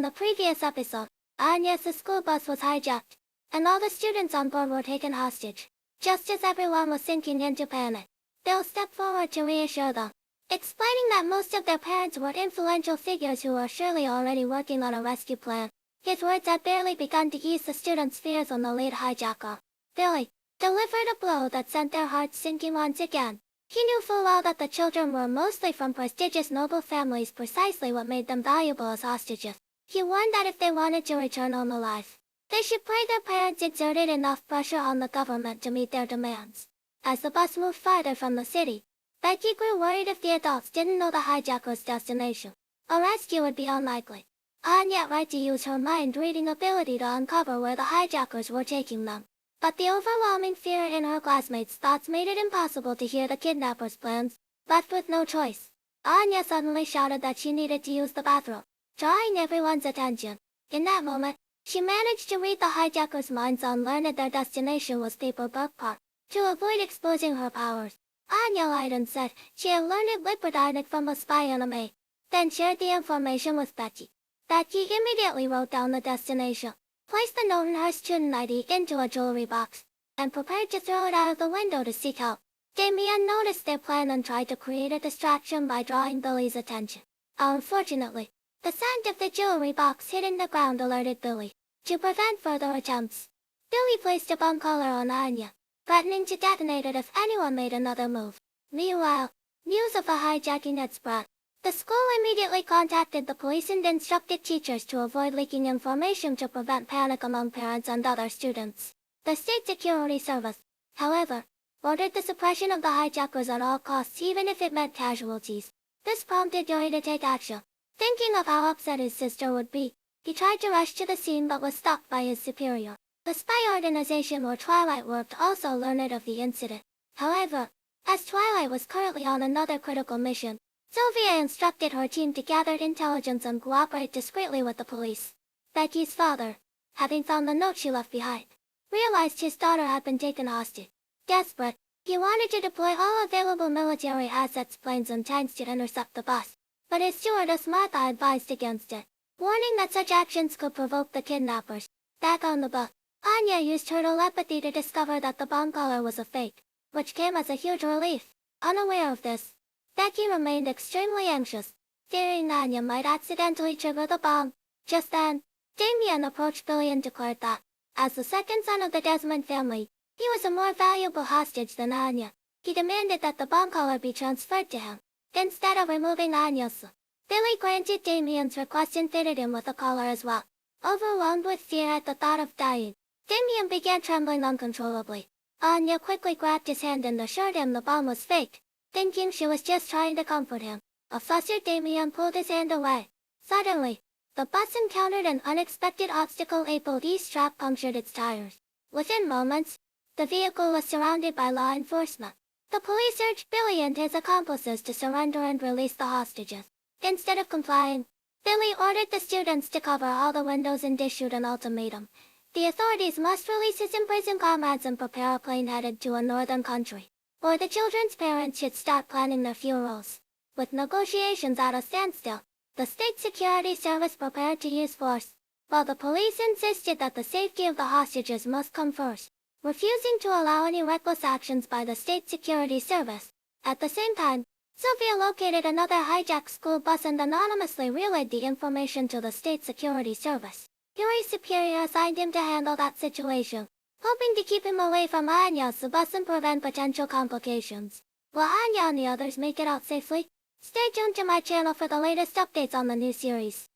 the previous episode, Anya's school bus was hijacked, and all the students on board were taken hostage. Just as everyone was sinking into panic, Bill stepped forward to reassure them, explaining that most of their parents were influential figures who were surely already working on a rescue plan. His words had barely begun to ease the students' fears on the late hijacker. Billy delivered a blow that sent their hearts sinking once again. He knew full well that the children were mostly from prestigious noble families, precisely what made them valuable as hostages. He warned that if they wanted to return home alive, they should pray their parents exerted enough pressure on the government to meet their demands. As the bus moved farther from the city, Becky grew worried if the adults didn't know the hijacker's destination. A rescue would be unlikely. Anya tried to use her mind-reading ability to uncover where the hijackers were taking them. But the overwhelming fear in her classmates' thoughts made it impossible to hear the kidnappers' plans. Left with no choice, Anya suddenly shouted that she needed to use the bathroom, drawing everyone's attention. In that moment, she managed to read the hijackers' minds and learned their destination was Paperback Park. To avoid exposing her powers, Anya lied and said she had learned Liquidic from a spy anime, then shared the information with Becky. Becky immediately wrote down the destination, placed the note in her student ID into a jewelry box, and prepared to throw it out of the window to seek help. Damien noticed their plan and tried to create a distraction by drawing Billy's attention. Unfortunately, the sound of the jewelry box hitting the ground alerted Billy. To prevent further attempts, Billy placed a bomb collar on Anya, threatening to detonate it if anyone made another move. Meanwhile, news of the hijacking had spread. The school immediately contacted the police and instructed teachers to avoid leaking information to prevent panic among parents and other students. The State Security Service, however, ordered the suppression of the hijackers at all costs even if it meant casualties. This prompted Joey to take action. Thinking of how upset his sister would be, he tried to rush to the scene but was stopped by his superior. The spy organization where Twilight worked also learned of the incident. However, as Twilight was currently on another critical mission, Sylvia instructed her team to gather intelligence and cooperate discreetly with the police. Becky's father, having found the note she left behind, realized his daughter had been taken hostage. Desperate, he wanted to deploy all available military assets, planes and tanks to intercept the bus, but his stewardess Martha advised against it, warning that such actions could provoke the kidnappers. Back on the bus, Anya used her telepathy to discover that the bomb collar was a fake, which came as a huge relief. Unaware of this, Becky remained extremely anxious, fearing Anya might accidentally trigger the bomb. Just then, Damien approached Billy and declared that, as the second son of the Desmond family, he was a more valuable hostage than Anya. He demanded that the bomb collar be transferred to him, instead of removing Anya's. Billy granted Damien's request and fitted him with a collar as well. Overwhelmed with fear at the thought of dying, Damien began trembling uncontrollably. Anya quickly grabbed his hand and assured him the bomb was faked, thinking she was just trying to comfort him. A flustered Damien pulled his hand away. Suddenly, the bus encountered an unexpected obstacle. A police trap punctured its tires. Within moments, the vehicle was surrounded by law enforcement. The police urged Billy and his accomplices to surrender and release the hostages. Instead of complying, Billy ordered the students to cover all the windows and issued an ultimatum. The authorities must release his imprisoned comrades and prepare a plane headed to a northern country, or the children's parents should start planning their funerals. With negotiations at a standstill, the State Security Service prepared to use force, while the police insisted that the safety of the hostages must come first, refusing to allow any reckless actions by the State Security Service. At the same time, Sylvia located another hijacked school bus and anonymously relayed the information to the State Security Service. Hitori's superior assigned him to handle that situation, hoping to keep him away from Anya's bus and prevent potential complications. Will Anya and the others make it out safely? Stay tuned to my channel for the latest updates on the new series.